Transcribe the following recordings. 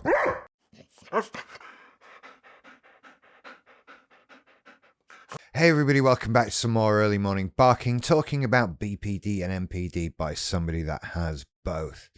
Hey everybody, welcome back to some more early morning barking, talking about BPD and MPD by somebody that has both.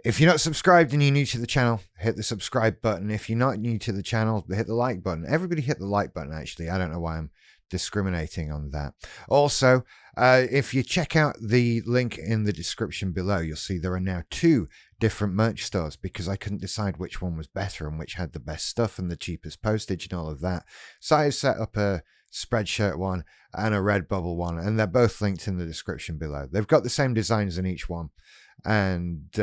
If you're not subscribed and you're new to the channel, hit the subscribe button. If you're not new to the channel, hit the like button. Everybody hit the like button, actually. I don't know why I'm discriminating on that. Also, if you check out the link in the description below, you'll see there are now 2 different merch stores because I couldn't decide which one was better and which had the best stuff and the cheapest postage and all of that. So I set up a Spreadshirt one and a Redbubble one, and they're both linked in the description below. They've got the same designs in each one, and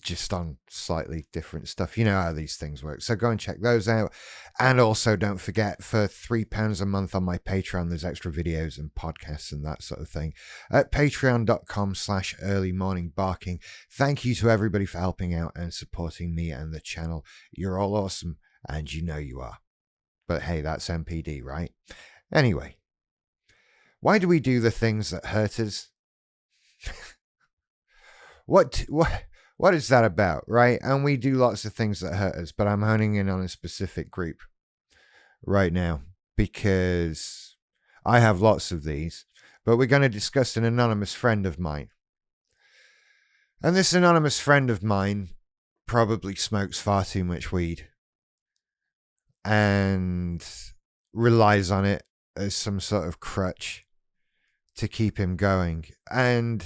just on slightly different stuff. You know how these things work. So go and check those out. And also don't forget, for £3 a month on my Patreon, there's extra videos and podcasts and that sort of thing at patreon.com/earlymorningbarking. Thank you to everybody for helping out and supporting me and the channel. You're all awesome, and you know you are. But hey, that's MPD, right? Anyway, why do we do the things that hurt us? What is that about, right? And we do lots of things that hurt us, but I'm honing in on a specific group right now because I have lots of these, but we're going to discuss an anonymous friend of mine. And this anonymous friend of mine probably smokes far too much weed and relies on it as some sort of crutch to keep him going. And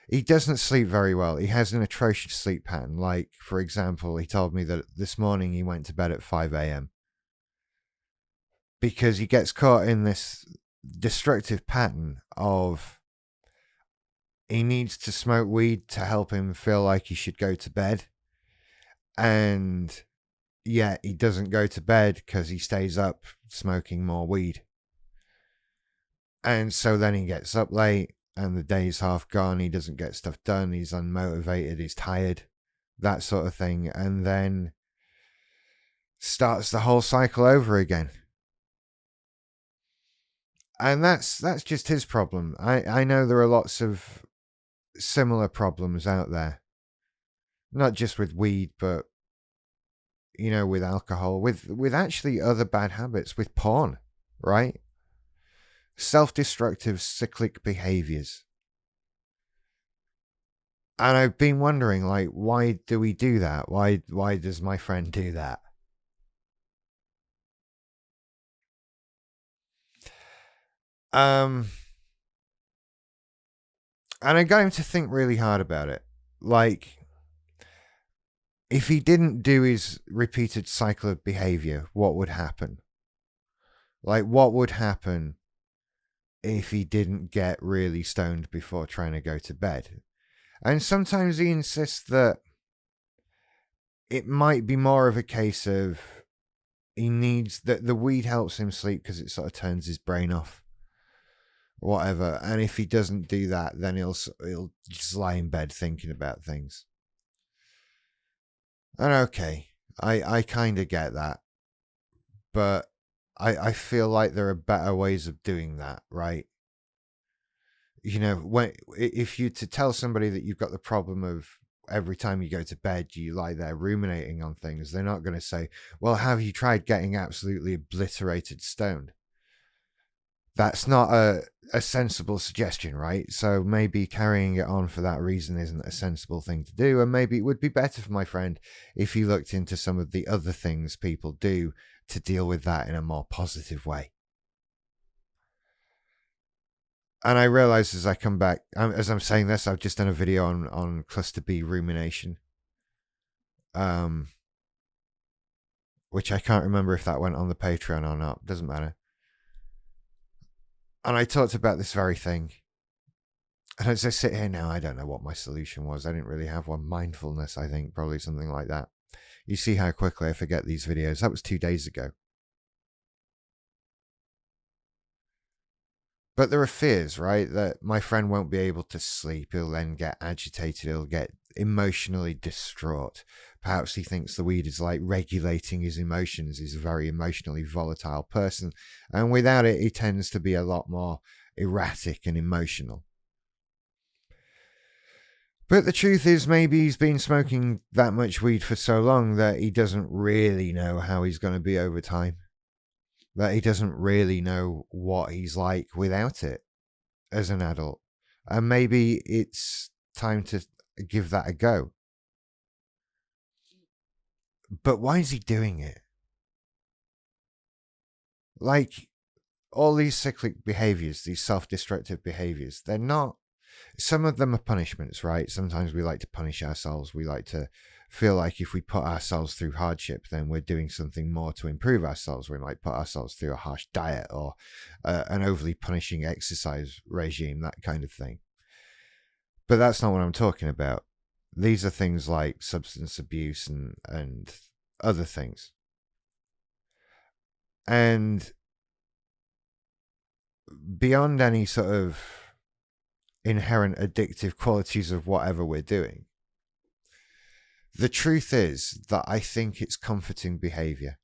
he doesn't sleep very well. He has an atrocious sleep pattern. Like, for example, he told me that this morning he went to bed at 5 a.m. because he gets caught in this destructive pattern of he needs to smoke weed to help him feel like he should go to bed. And yet he doesn't go to bed because he stays up smoking more weed. And so then he gets up late and the day's half gone. He doesn't get stuff done. He's unmotivated. He's tired. That sort of thing. And then starts the whole cycle over again. And that's just his problem. I know there are lots of similar problems out there. Not just with weed, but you know, with alcohol, with actually other bad habits, with porn, right? Self-destructive cyclic behaviors. And I've been wondering, like, why do we do that? Why does my friend do that? And I got him to think really hard about it. Like, if he didn't do his repeated cycle of behavior, what would happen? Like, what would happen if he didn't get really stoned before trying to go to bed? And sometimes he insists that it might be more of a case of he needs that the weed helps him sleep because it sort of turns his brain off, or whatever. And if he doesn't do that, then he'll just lie in bed thinking about things. And okay, I kind of get that, but I feel like there are better ways of doing that, right? You know, if you to tell somebody that you've got the problem of every time you go to bed, you lie there ruminating on things, they're not going to say, well, have you tried getting absolutely obliterated stoned? That's not a sensible suggestion, right? So maybe carrying it on for that reason isn't a sensible thing to do. And maybe it would be better for my friend if he looked into some of the other things people do to deal with that in a more positive way. And I realize as I come back, as I'm saying this, I've just done a video on cluster B rumination. Which I can't remember if that went on the Patreon or not. Doesn't matter. And I talked about this very thing. And as I sit here now, I don't know what my solution was. I didn't really have one. Mindfulness, I think, probably something like that. You see how quickly I forget these videos. That was 2 days ago. But there are fears, right? That my friend won't be able to sleep. He'll then get agitated. He'll get emotionally distraught. Perhaps he thinks the weed is like regulating his emotions. He's a very emotionally volatile person. And without it, he tends to be a lot more erratic and emotional. But the truth is, maybe he's been smoking that much weed for so long that he doesn't really know how he's going to be over time. That he doesn't really know what he's like without it as an adult. And maybe it's time to give that a go. But why is he doing it? Like, all these cyclic behaviors, these self-destructive behaviors, they're not... Some of them are punishments, right? Sometimes we like to punish ourselves. We like to feel like if we put ourselves through hardship, then we're doing something more to improve ourselves. We might put ourselves through a harsh diet or an overly punishing exercise regime, that kind of thing. But that's not what I'm talking about. These are things like substance abuse and other things. And beyond any sort of inherent addictive qualities of whatever we're doing, the truth is that I think it's comforting behavior.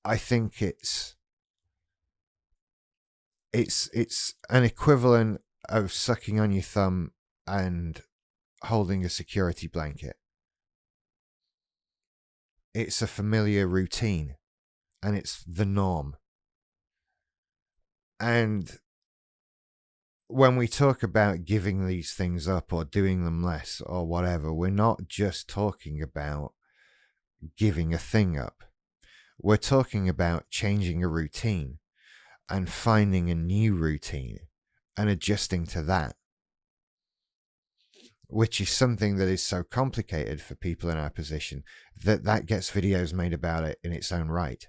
I think it's an equivalent of sucking on your thumb and holding a security blanket. It's a familiar routine, and it's the norm. And when we talk about giving these things up or doing them less or whatever, we're not just talking about giving a thing up. We're talking about changing a routine and finding a new routine and adjusting to that, which is something that is so complicated for people in our position that gets videos made about it in its own right.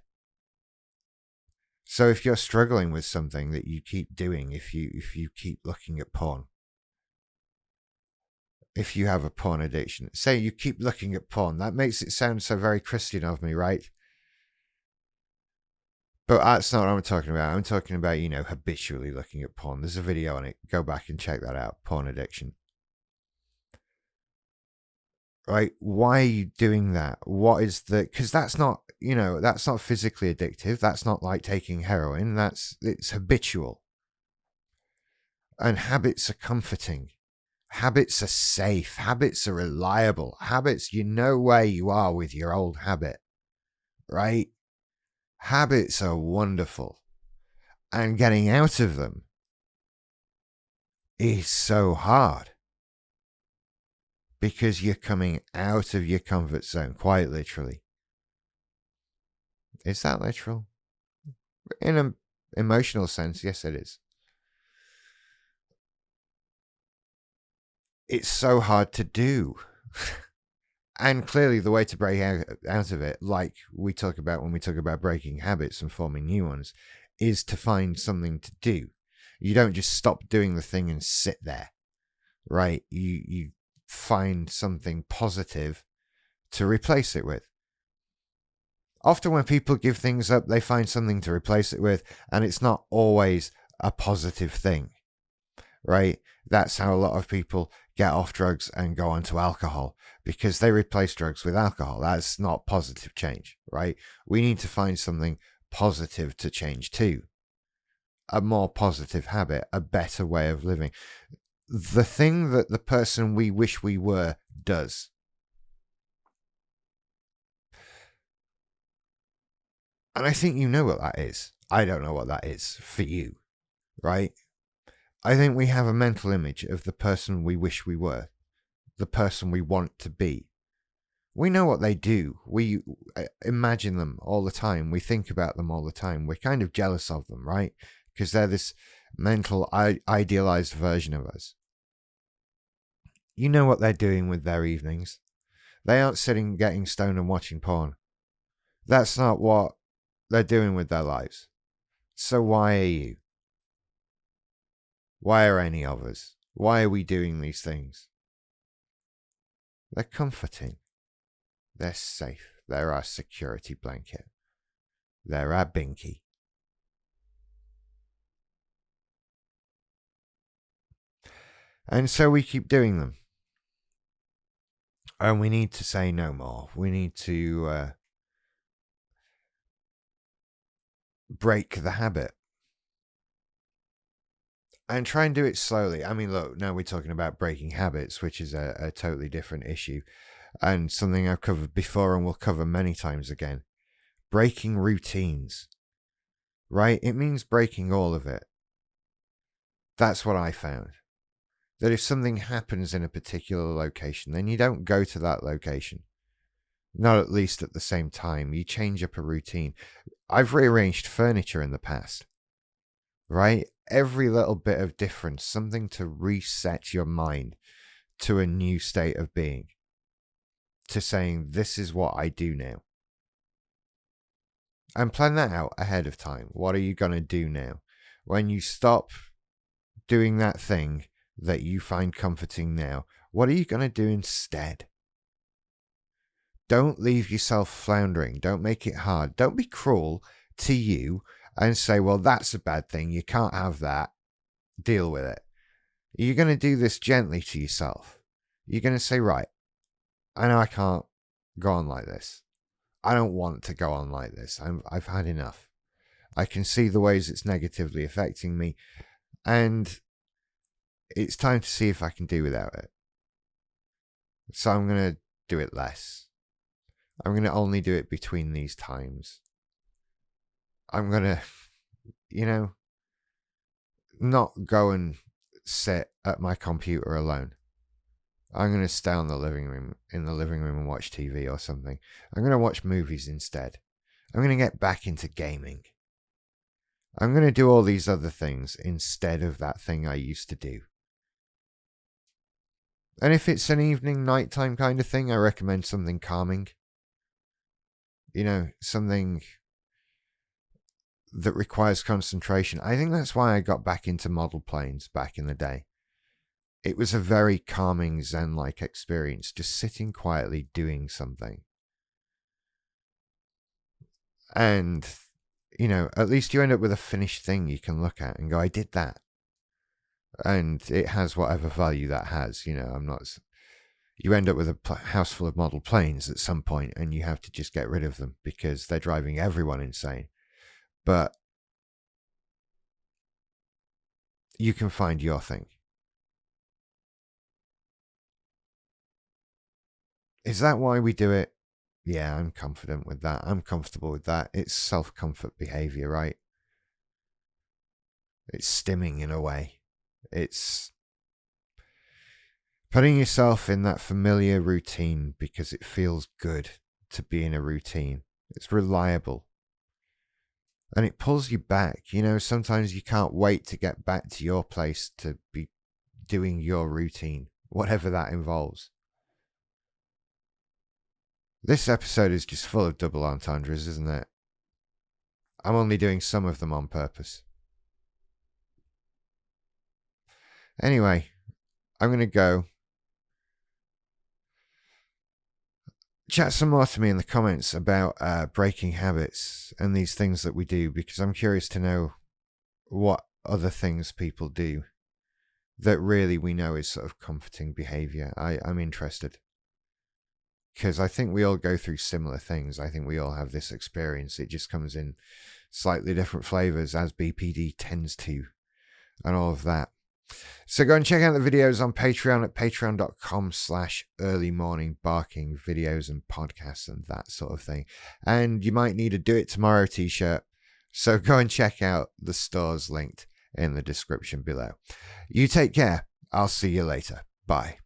So if you're struggling with something that you keep doing, if you keep looking at porn, if you have a porn addiction, say you keep looking at porn, that makes it sound so very Christian of me, right? But that's not what I'm talking about. I'm talking about, habitually looking at porn. There's a video on it. Go back and check that out. Porn addiction. Right? Why are you doing that? What is because that's not, that's not physically addictive. That's not like taking heroin. It's habitual. And habits are comforting. Habits are safe. Habits are reliable. Habits, you know where you are with your old habit, right? Habits are wonderful. And getting out of them is so hard. Because you're coming out of your comfort zone, quite literally. Is that literal? In an emotional sense, yes, it is. It's so hard to do. And clearly the way to break out of it, like we talk about when we talk about breaking habits and forming new ones, is to find something to do. You don't just stop doing the thing and sit there, right? You find something positive to replace it with. Often when people give things up, they find something to replace it with, and it's not always a positive thing, right? That's how a lot of people get off drugs and go onto alcohol, because they replace drugs with alcohol. That's not positive change, right? We need to find something positive to change to. A more positive habit, a better way of living. The thing that the person we wish we were does. And I think you know what that is. I don't know what that is for you, right? I think we have a mental image of the person we wish we were, the person we want to be. We know what they do. We imagine them all the time. We think about them all the time. We're kind of jealous of them, right? Because they're this mental, idealized version of us. You know what they're doing with their evenings. They aren't sitting, getting stoned and watching porn. That's not what they're doing with their lives. So why are you? Why are any of us? Why are we doing these things? They're comforting. They're safe. They're our security blanket. They're our binky. And so we keep doing them. And we need to say no more. We need to break the habit. And try and do it slowly. I mean, look, now we're talking about breaking habits, which is a totally different issue and something I've covered before and will cover many times again. Breaking routines, right? It means breaking all of it. That's what I found. That if something happens in a particular location, then you don't go to that location. Not at least at the same time. You change up a routine. I've rearranged furniture in the past, right? Every little bit of difference, something to reset your mind to a new state of being, to saying, this is what I do now. And plan that out ahead of time. What are you going to do now? When you stop doing that thing that you find comforting now, what are you going to do instead? Don't leave yourself floundering. Don't make it hard. Don't be cruel to you and say, well, that's a bad thing. You can't have that. Deal with it. You're going to do this gently to yourself. You're going to say, right, I know I can't go on like this. I don't want to go on like this. I've had enough. I can see the ways it's negatively affecting me. And it's time to see if I can do without it. So I'm going to do it less. I'm going to only do it between these times. I'm going to, not go and sit at my computer alone. I'm going to stay in the living room and watch TV or something. I'm going to watch movies instead. I'm going to get back into gaming. I'm going to do all these other things instead of that thing I used to do. And if it's an evening, nighttime kind of thing, I recommend something calming. Something that requires concentration. I think that's why I got back into model planes back in the day. It was a very calming Zen-like experience, just sitting quietly doing something. And, at least you end up with a finished thing you can look at and go, I did that. And it has whatever value that has. You end up with a house full of model planes at some point and you have to just get rid of them because they're driving everyone insane. But you can find your thing. Is that why we do it? Yeah, I'm confident with that. I'm comfortable with that. It's self-comfort behavior, right? It's stimming in a way. It's putting yourself in that familiar routine because it feels good to be in a routine. It's reliable. And it pulls you back. Sometimes you can't wait to get back to your place to be doing your routine, whatever that involves. This episode is just full of double entendres, isn't it? I'm only doing some of them on purpose. Anyway, I'm going to go. Chat some more to me in the comments about breaking habits and these things that we do, because I'm curious to know what other things people do that really we know is sort of comforting behavior. I'm interested. Because I think we all go through similar things. I think we all have this experience. It just comes in slightly different flavors, as BPD tends to, and all of that. So go and check out the videos on Patreon at patreon.com/earlymorningbarking, videos and podcasts and that sort of thing. And you might need a Do It Tomorrow t-shirt. So go and check out the stores linked in the description below. You take care. I'll see you later. Bye.